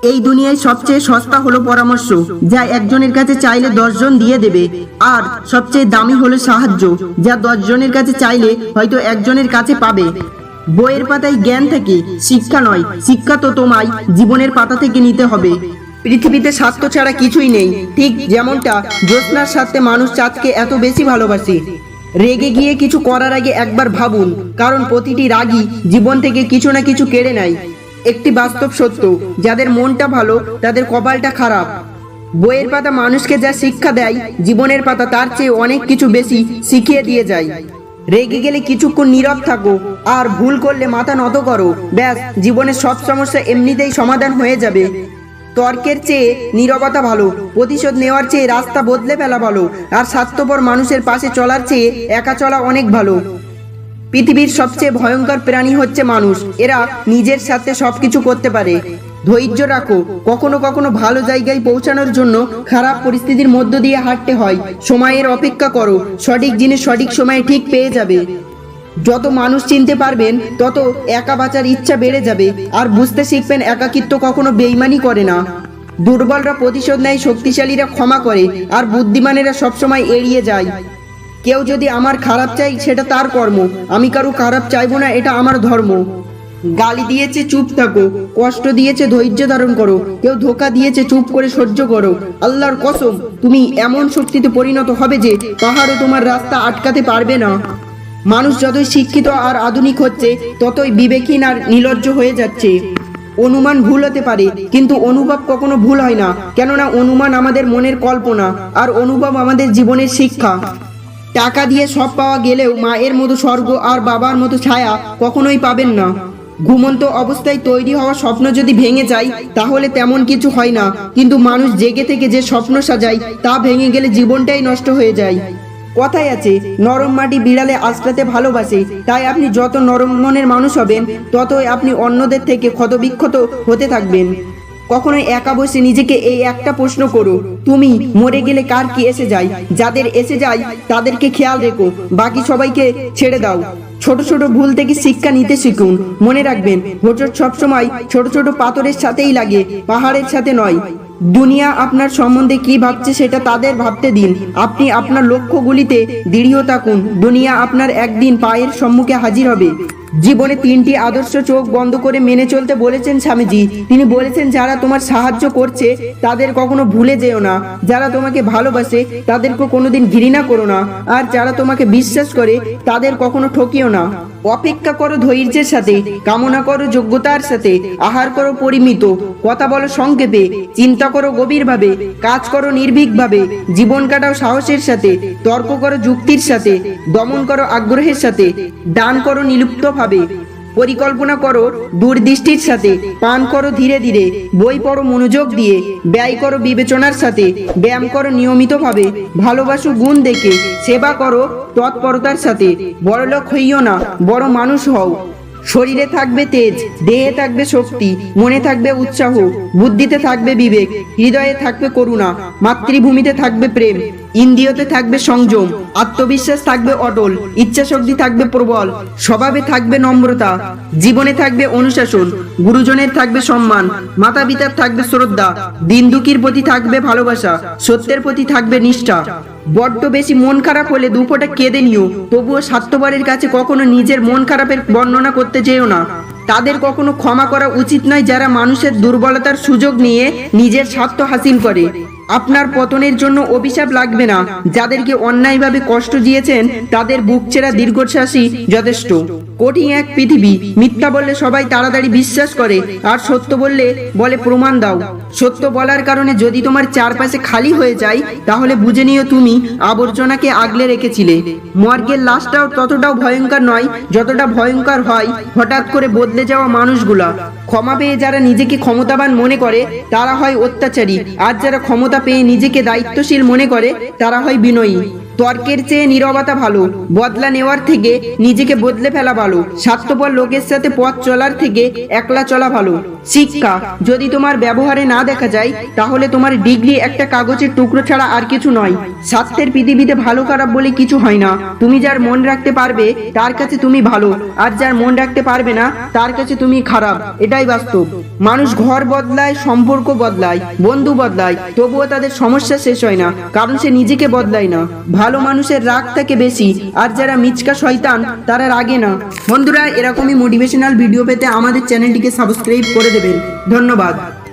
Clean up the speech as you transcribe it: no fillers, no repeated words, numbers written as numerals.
এই দুনিয়ায় সবচেয়ে সস্তা হলো পরামর্শ, যা একজনের কাছে চাইলে 10 জন দিয়ে দেবে। আর সবচেয়ে দামি হলো সাহায্য, যা 10 জনের কাছে চাইলে হয়তো একজনের কাছে পাবে। বইয়ের পাতায় জ্ঞান থাকে, শিক্ষা নয়। শিক্ষা তো তোমায় জীবনের পাতা থেকে নিতে হবে। পৃথিবীতে স্বার্থ ছাড়া কিছুই নেই, ঠিক যেমনটা জ্যোৎস্নার সাথে মানুষ চাঁদকে এত বেশি ভালোবাসে। রেগে গিয়ে কিছু করার আগে একবার ভাবুন, কারণ প্রতিটি রাগই জীবন থেকে কিছু না কিছু কেড়ে নেয়। একটি বাস্তব সত্য, যাদের মনটা ভালো তাদের কপালটা খারাপ। বইয়ের পাতা মানুষকে যা শিক্ষা দেয়, জীবনের পাতা তার চেয়ে অনেক কিছু বেশি শিখিয়ে দিয়ে যায়। রেগে গেলে কিছুক্ষণ নীরব থাকো, আর ভুল করলে মাথা নত করো। ব্যাস, জীবনের সব সমস্যা এমনিতেই সমাধান হয়ে যাবে। তর্কের চেয়ে নীরবতা ভালো, প্রতিশোধ নেওয়ার চেয়ে রাস্তা বদলে ফেলা ভালো, আর স্বার্থপর মানুষের পাশে চলার চেয়ে একা চলা অনেক ভালো। পৃথিবীর সবচেয়ে ভয়ঙ্কর প্রাণী হচ্ছে মানুষ। এরা নিজের সাথে সবকিছু করতে পারে। ধৈর্য রাখো, কখনো কখনো ভালো জায়গায় পৌঁছানোর জন্য খারাপ পরিস্থিতির মধ্য দিয়ে হাঁটতে হয়। সময়ের অপেক্ষা করো, সঠিক জিনিস সঠিক সময়ে ঠিক পেয়ে যাবে। যত মানুষ চিনতে পারবেন, তত একা বাঁচার ইচ্ছা বেড়ে যাবে, আর বুঝতে শিখবেন একাকিত্ব কখনো বেইমানি করে না। দুর্বলরা প্রতিশোধ নেয়, শক্তিশালীরা ক্ষমা করে, আর বুদ্ধিমানেরা সবসময় এড়িয়ে যায়। কেউ যদি আমার খারাপ চাই, সেটা তার কর্ম। আমি কারো খারাপ চাইবো না, এটা আমার ধর্ম। গালি দিয়েছে চুপ থাকো, কষ্ট দিয়েছে ধৈর্য ধারণ করো, কেউ ধোকা দিয়েছে চুপ করে সহ্য করো। আল্লাহর কসম, তুমি এমন শক্তিতে পরিণত হবে যে পাহাড়ও তোমার রাস্তা আটকাতে পারবে না। মানুষ যতই শিক্ষিত আর আধুনিক হচ্ছে, ততই বিবেকহীন আর নির্লজ্জ হয়ে যাচ্ছে। অনুমান ভুল হতে পারে, কিন্তু অনুভব কখনো ভুল হয় না, কেননা অনুমান আমাদের মনের কল্পনা, আর অনুভব আমাদের জীবনের শিক্ষা। টাকা দিয়ে সব পাওয়া গেলেও মায়ের মতো স্বর্গ আর বাবার মতো ছায়া কখনোই পাবেন না। ঘুমন্ত অবস্থায় তৈরি হওয়া স্বপ্ন যদি ভেঙে যায়, তাহলে তেমন কিছু হয় না, কিন্তু মানুষ জেগে থেকে যে স্বপ্ন সাজায়, তা ভেঙে গেলে জীবনটাই নষ্ট হয়ে যায়। কথাই আছে, নরম মাটি বিড়ালে আশ্রাতে ভালোবাসে। তাই আপনি যত নরম মনের মানুষ হবেন, ততই আপনি অন্যদের থেকে ক্ষতবিক্ষত হতে থাকবেন। কখনোই একা বসে নিজেকে এই একটা প্রশ্ন করো, তুমি মরে গেলে কার কি এসে যায়? যাদের এসে যায় তাদেরকে খেয়াল রেখো, বাকি সবাইকে ছেড়ে দাও। ছোট ছোট ভুল থেকে শিক্ষা নিতে শিখুন। মনে রাখবেন, হোঁচট সবসময় ছোট ছোট পাথরের সাথেই লাগে, পাহাড়ের সাথে নয়। দুনিয়া আপনার সম্বন্ধে কি ভাবছে সেটা তাদের ভাবতে দিন। আপনি আপনার লক্ষ্যগুলিতে দৃঢ় থাকুন। দুনিয়া আপনার একদিন পায়ের সম্মুখে হাজির হবে। জীবনে 3টি আদর্শ চোখ বন্ধ করে মেনে চলতে বলেছেন স্বামীজি। তিনি বলেছেন, যারা তোমার সাহায্য করছে তাদের কখনো ভুলে যেও না, যারা তোমাকে ভালোবাসে তাদেরকে কোনোদিন ঘৃণা করো না, আর যারা তোমাকে বিশ্বাস করে তাদের কখনো ঠকিও না। অপেক্ষা করো ধৈর্যের সাথে, কামনা করো যোগ্যতার সাথে, আহার করো পরিমিত, কথা বলো সংক্ষেপে, চিন্তা করো গভীরভাবে, কাজ করো নির্ভীকভাবে, জীবন কাটাও সাহসের সাথে, তর্ক করো যুক্তির সাথে, দমন করো আগ্রহের সাথে, দান করো নিলুপ্তভাবে, পরিকল্পনা করো দূরদৃষ্টির সাথে, পান করো ধীরে ধীরে, বই পড়ো মনোযোগ দিয়ে, ব্যয় করো বিবেচনার সাথে, ব্যায়াম করো নিয়মিতভাবে, ভালোবাসো গুণ দেখে, সেবা করো তৎপরতার সাথে। বড়লোক হইও না, বড় মানুষ হও। শরীরে থাকবে তেজ, দেহে থাকবে শক্তি, মনে থাকবে উৎসাহ, বুদ্ধিতে থাকবে বিবেক, হৃদয়ে থাকবে করুণা, মাতৃভূমিতে থাকবে প্রেম, ইন্দ্রিয়তে থাকবে সংযম, আত্মবিশ্বাস থাকবে অটল, ইচ্ছাশক্তি থাকবে প্রবল, স্বভাবে থাকবে নম্রতা, জীবনে থাকবে অনুশাসন, গুরুজনের থাকবে সম্মান, মাতা পিতার থাকবে শ্রদ্ধা, দিন দুঃখীর প্রতি থাকবে ভালোবাসা, সত্যের প্রতি থাকবে নিষ্ঠা। বড্ড বেশি মন খারাপ হলে দুপোটা কেঁদে নিও, তবুও স্বার্থপরের কাছে কখনো নিজের মন খারাপের বর্ণনা করতে যেও না। তাদের কখনো ক্ষমা করা উচিত নয়, যারা মানুষের দুর্বলতার সুযোগ নিয়ে নিজের স্বার্থ হাসিল করে। আপনার পতনের জন্য অভিশাপ লাগবে না। যাদেরকে অন্যায়ভাবে কষ্ট দিয়েছেন, তাদের বুক চেরা দীর্ঘশ্বাসই যথেষ্ট। কঠিন এক পৃথিবী, মিথ্যা বললে সবাই তাড়াতাড়ি বিশ্বাস করে, আর সত্য বললে বলে প্রমাণ দাও। সত্য বলার কারণে যদি তোমার চারপাশে খালি হয়ে যায়, তাহলে বুঝে নিও তুমি আবর্জনাকে আগলে রেখেছিলে। মর্গের লাশটাও ততটাও ভয়ঙ্কর নয় যতটা ভয়ঙ্কর হয় হঠাৎ করে বদলে যাওয়া মানুষগুলা। ক্ষমা পেয়ে যারা নিজেকে ক্ষমতাবান মনে করে, তারা হয় অত্যাচারী, আর যারা ক্ষমতা পেয়ে নিজেকে দায়িত্বশীল মনে করে, তারা হয় বিনয়ী। তর্কের চেয়ে নীরবতা ভালো, বদলা নেওয়ার থেকে নিজেকে বদলে ফেলা ভালো, স্বার্থপর লোকের সাথে পথ চলার থেকে একলা চলা ভালো। শিক্ষা, যদি তোমার ব্যবহারে না দেখা যায় তাহলে তোমার ডিগ্রি একটা কাগজের টুকরো ছাড়া আর কিছু নয়। স্বার্থের পৃথিবীতে ভালো খারাপ বলে কিছু হয় না। তুমি যার মন রাখতে পারবে তার কাছে তুমি ভালো, আর যার মন রাখতে পারবে না তার কাছে তুমি খারাপ, এটাই বাস্তব। মানুষ ঘর বদলায়, সম্পর্ক বদলায়, বন্ধু বদলায়, তবুও তাদের সমস্যা শেষ হয় না, কারণ সে নিজেকে বদলায় না। ভালো মানুষের রাগ থাকে বেশি, আর যারা মিচকা শয়তান তারা রাগে না। বন্ধুরা, এরকমই মোটিভেশনাল ভিডিও পেতে আমাদের চ্যানেলটিকে সাবস্ক্রাইব করে দেবেন। ধন্যবাদ।